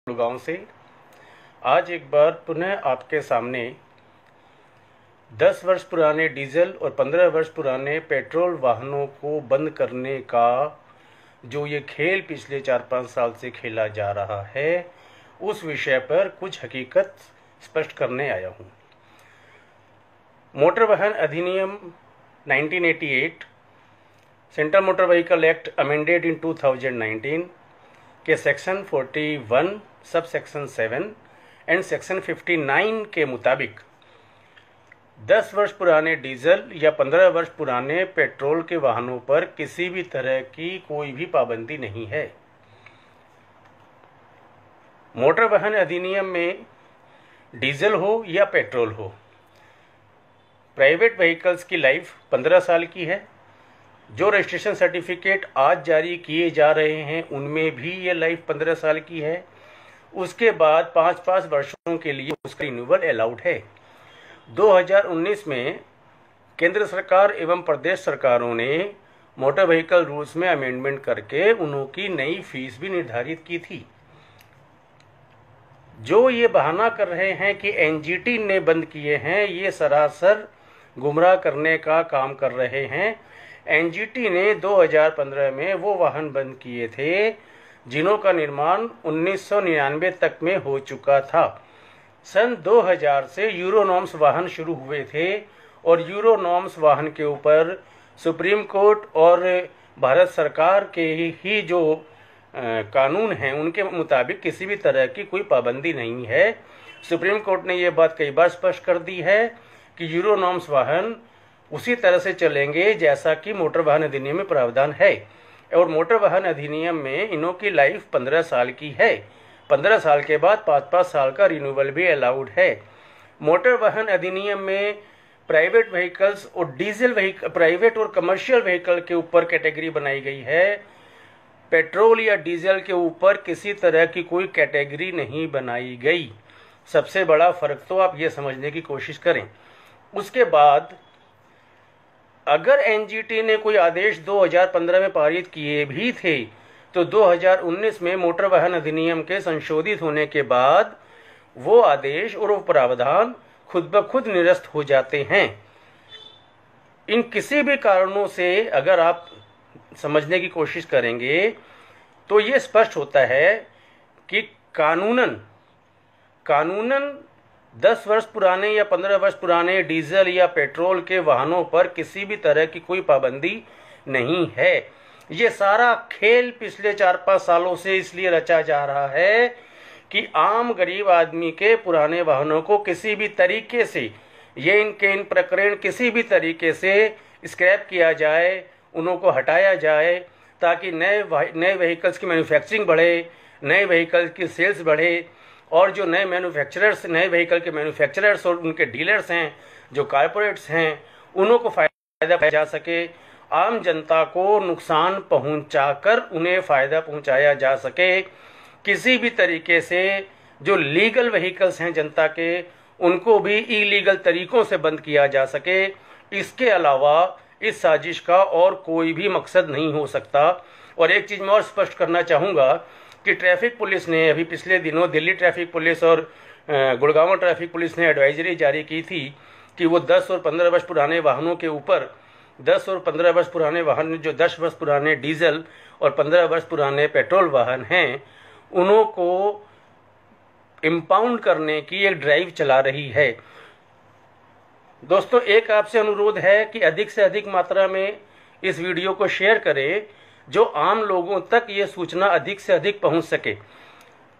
गुड़गांव से आज एक बार पुनः आपके सामने 10 वर्ष पुराने डीजल और 15 वर्ष पुराने पेट्रोल वाहनों को बंद करने का जो ये खेल पिछले 4-5 साल से खेला जा रहा है उस विषय पर कुछ हकीकत स्पष्ट करने आया हूँ। मोटर वाहन अधिनियम 1988 central motor vehicle act amended in 2019 के section 41 sub section 7 and section 59 के मुताबिक 10 वर्ष पुराने डीजल या 15 वर्ष पुराने पेट्रोल के वाहनों पर किसी भी तरह की कोई भी पाबंदी नहीं है। मोटर वाहन अधिनियम में डीजल हो या पेट्रोल हो, प्राइवेट व्हीकल्स की लाइफ 15 साल की है। जो रजिस्ट्रेशन सर्टिफिकेट आज जारी किए जा रहे हैं उनमें भी ये लाइफ 15 साल की है। उसके बाद 5-5 वर्षों के लिए उसका रिन्यूअल अलाउड है। 2019 में केंद्र सरकार एवं प्रदेश सरकारों ने मोटर व्हीकल रूल्स में अमेंडमेंट करके उनकी नई फीस भी निर्धारित की थी। जो ये बहाना कर रहे हैं कि एनजीटी ने बंद किए हैं, ये सरासर गुमराह करने का काम कर रहे हैं। एनजीटी ने 2015 में वो वाहन बंद किए थे जिन्हों का निर्माण 1999 तक में हो चुका था। सन 2000 से यूरो नॉर्म्स वाहन शुरू हुए थे और यूरो नॉर्म्स वाहन के ऊपर सुप्रीम कोर्ट और भारत सरकार के ही जो कानून हैं उनके मुताबिक किसी भी तरह की कोई पाबंदी नहीं है। सुप्रीम कोर्ट ने ये बात कई बार स्पष्ट कर दी है कि यूरो नॉर्म्स वाहन उसी तरह से चलेंगे जैसा कि मोटर वाहन अधिनियम में प्रावधान है और मोटर वाहन अधिनियम में इनों की लाइफ 15 साल की है। 15 साल के बाद 5-5 साल का रिन्यूअल भी अलाउड है। मोटर वाहन अधिनियम में प्राइवेट व्हीकल्स और डीजल व्हीकल, प्राइवेट और कमर्शियल व्हीकल के ऊपर कैटेगरी बनाई गई है। पेट्रोल या डीजल के ऊपर किसी तरह की कोई कैटेगरी नहीं बनाई गई। सबसे बड़ा फर्क तो आप ये समझने की कोशिश करें। उसके बाद अगर एनजीटी ने कोई आदेश 2015 में पारित किए भी थे तो 2019 में मोटर वाहन अधिनियम के संशोधित होने के बाद वो आदेश और वो प्रावधान खुद ब खुद निरस्त हो जाते हैं। इन किसी भी कारणों से अगर आप समझने की कोशिश करेंगे तो ये स्पष्ट होता है कि कानूनन 10 वर्ष पुराने या 15 वर्ष पुराने डीजल या पेट्रोल के वाहनों पर किसी भी तरह की कोई पाबंदी नहीं है। ये सारा खेल पिछले 4-5 सालों से इसलिए रचा जा रहा है कि आम गरीब आदमी के पुराने वाहनों को किसी भी तरीके से इन प्रकरण किसी भी तरीके से स्क्रैप किया जाए, उन्हों को हटाया जाए ताकि नए व्हीकल्स की मैन्युफैक्चरिंग बढ़े, नए व्हीकल्स की सेल्स बढ़े और जो नए व्हीकल के मैन्युफैक्चरर्स और उनके डीलर्स हैं, जो कारपोरेट्स हैं, उन्हों को फ़ायदा पहुंचाया जा सके। आम जनता को नुकसान पहुंचाकर उन्हें फ़ायदा पहुंचाया जा सके। किसी भी तरीके से जो लीगल व्हीकल्स हैं जनता के, उनको भी इलीगल तरीक़ों से बंद किया जा सके। इसके अलावा इस साजिश का और कोई भी मकसद नहीं हो सकता। और एक चीज़ मैं और स्पष्ट करना चाहूँगा कि ट्रैफिक पुलिस ने अभी पिछले दिनों दिल्ली ट्रैफिक पुलिस और गुड़गांव ट्रैफिक पुलिस ने एडवाइजरी जारी की थी कि वो 10 और 15 वर्ष पुराने वाहनों के ऊपर 10 और 15 वर्ष पुराने वाहन, जो 10 वर्ष पुराने डीजल और 15 वर्ष पुराने पेट्रोल वाहन हैं, उन्हों को इम्पाउंड करने की एक ड्राइव चला रही है। दोस्तों, एक आपसे अनुरोध है कि अधिक से अधिक मात्रा में इस वीडियो को शेयर करें जो आम लोगों तक ये सूचना अधिक से अधिक पहुंच सके।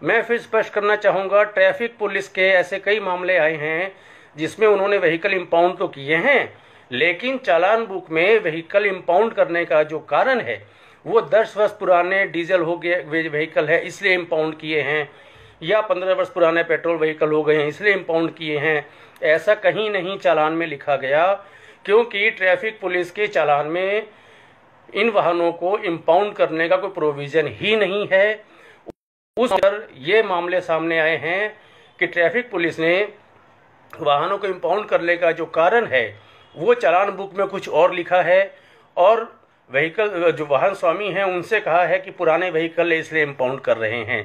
मैं फिर स्पष्ट करना चाहूँगा, ट्रैफिक पुलिस के ऐसे कई मामले आए हैं जिसमें उन्होंने व्हीकल इम्पाउंड तो किए हैं, लेकिन चालान बुक में व्हीकल इम्पाउंड करने का जो कारण है वो 10 वर्ष पुराने डीजल हो गए व्हीकल है इसलिए इम्पाउंड किए हैं, या 15 वर्ष पुराने पेट्रोल व्हीकल हो गए हैं इसलिए इम्पाउंड किए हैं। ऐसा कहीं नहीं चालान में लिखा गया, क्योंकि ट्रैफिक पुलिस के चालान में इन वाहनों को इम्पाउंड करने का कोई प्रोविज़न ही नहीं है। उस पर ये मामले सामने आए हैं कि ट्रैफिक पुलिस ने वाहनों को इम्पाउंड करने का जो कारण है वो चालान बुक में कुछ और लिखा है और व्हीकल जो वाहन स्वामी हैं उनसे कहा है कि पुराने व्हीकल इसलिए इम्पाउंड कर रहे हैं।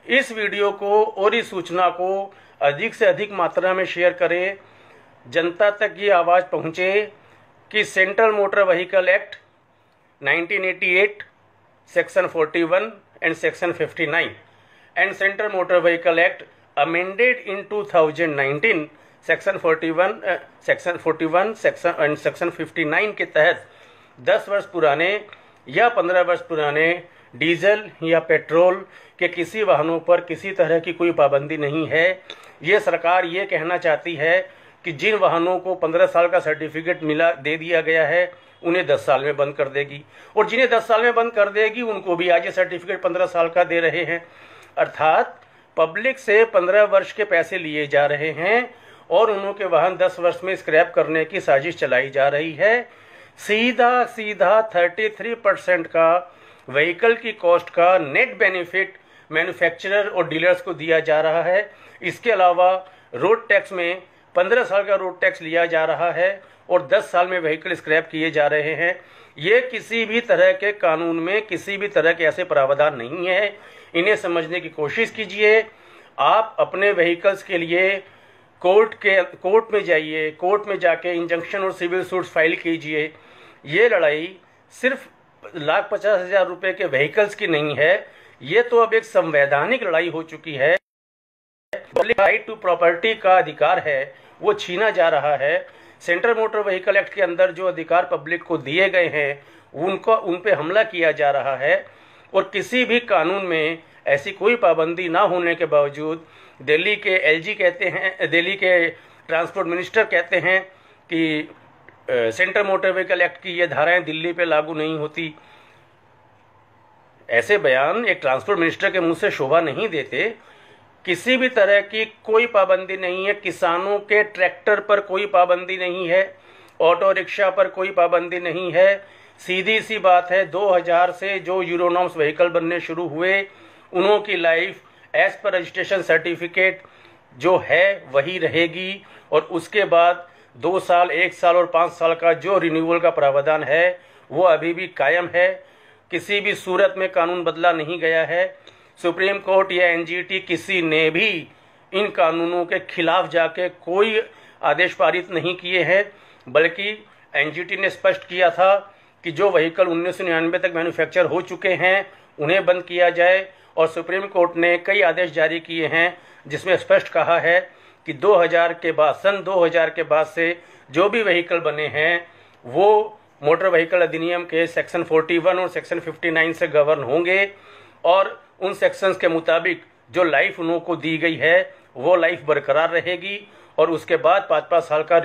इस वीडियो को और इस सूचना को अधिक से अधिक मात्रा में शेयर करें, जनता तक ये आवाज़ पहुँचे कि central motor vehicle act 1988 section 41 and section 59 and central motor vehicle act amended in 2019 section 41 section 59 के तहत 10 वर्ष पुराने या 15 वर्ष पुराने डीजल या पेट्रोल के किसी वाहनों पर किसी तरह की कोई पाबंदी नहीं है। ये सरकार ये कहना चाहती है कि जिन वाहनों को 15 साल का सर्टिफिकेट दे दिया गया है उन्हें 10 साल में बंद कर देगी, और जिन्हें 10 साल में बंद कर देगी उनको भी आज ये सर्टिफिकेट 15 साल का दे रहे हैं। अर्थात पब्लिक से 15 वर्ष के पैसे लिए जा रहे हैं और उनके वाहन 10 वर्ष में स्क्रैप करने की साजिश चलाई जा रही है। सीधा 33% का व्हीकल की कॉस्ट का नेट बेनिफिट मैन्युफैक्चरर और डीलर्स को दिया जा रहा है। इसके अलावा रोड टैक्स में 15 साल का रोड टैक्स लिया जा रहा है और 10 साल में व्हीकल स्क्रैप किए जा रहे हैं। ये किसी भी तरह के कानून में किसी भी तरह के ऐसे प्रावधान नहीं है। इन्हें समझने की कोशिश कीजिए। आप अपने व्हीकल्स के लिए कोर्ट में जाइए, कोर्ट में जाके इंजंक्शन और सिविल सूट्स फाइल कीजिए। ये लड़ाई सिर्फ 1,50,000 रुपए के व्हीकल्स की नहीं है, ये तो अब एक संवैधानिक लड़ाई हो चुकी है। पब्लिक राइट टू प्रॉपर्टी का अधिकार है वो छीना जा रहा है। सेंट्रल मोटर व्हीकल एक्ट के अंदर जो अधिकार पब्लिक को दिए गए हैं उन पे हमला किया जा रहा है, और किसी भी कानून में ऐसी कोई पाबंदी ना होने के बावजूद दिल्ली के एलजी कहते हैं, दिल्ली के ट्रांसपोर्ट मिनिस्टर कहते हैं कि सेंट्रल मोटर व्हीकल एक्ट की ये धाराएं दिल्ली पे लागू नहीं होती। ऐसे बयान एक ट्रांसपोर्ट मिनिस्टर के मुंह से शोभा नहीं देते। किसी भी तरह की कोई पाबंदी नहीं है। किसानों के ट्रैक्टर पर कोई पाबंदी नहीं है, ऑटो रिक्शा पर कोई पाबंदी नहीं है। सीधी सी बात है, 2000 से जो यूरोनॉम्स व्हीकल बनने शुरू हुए उनों की लाइफ एज पर रजिस्ट्रेशन सर्टिफिकेट जो है वही रहेगी, और उसके बाद 2 साल, 1 साल और 5 साल का जो रिन्यूअल का प्रावधान है वो अभी भी कायम है। किसी भी सूरत में कानून बदला नहीं गया है। सुप्रीम कोर्ट या एनजीटी किसी ने भी इन कानूनों के खिलाफ जाके कोई आदेश पारित नहीं किए हैं, बल्कि एनजीटी ने स्पष्ट किया था कि जो व्हीकल 1999 तक मैन्युफैक्चर हो चुके हैं उन्हें बंद किया जाए, और सुप्रीम कोर्ट ने कई आदेश जारी किए हैं जिसमें स्पष्ट कहा है कि 2000 के बाद, सन 2000 के बाद से जो भी व्हीकल बने हैं वो मोटर व्हीकल अधिनियम के सेक्शन 41 और सेक्शन 59 से गवर्न होंगे, और उन सेक्शंस के मुताबिक जो लाइफ उनको दी गई है वो लाइफ बरकरार रहेगी, और उसके बाद 5-5 साल का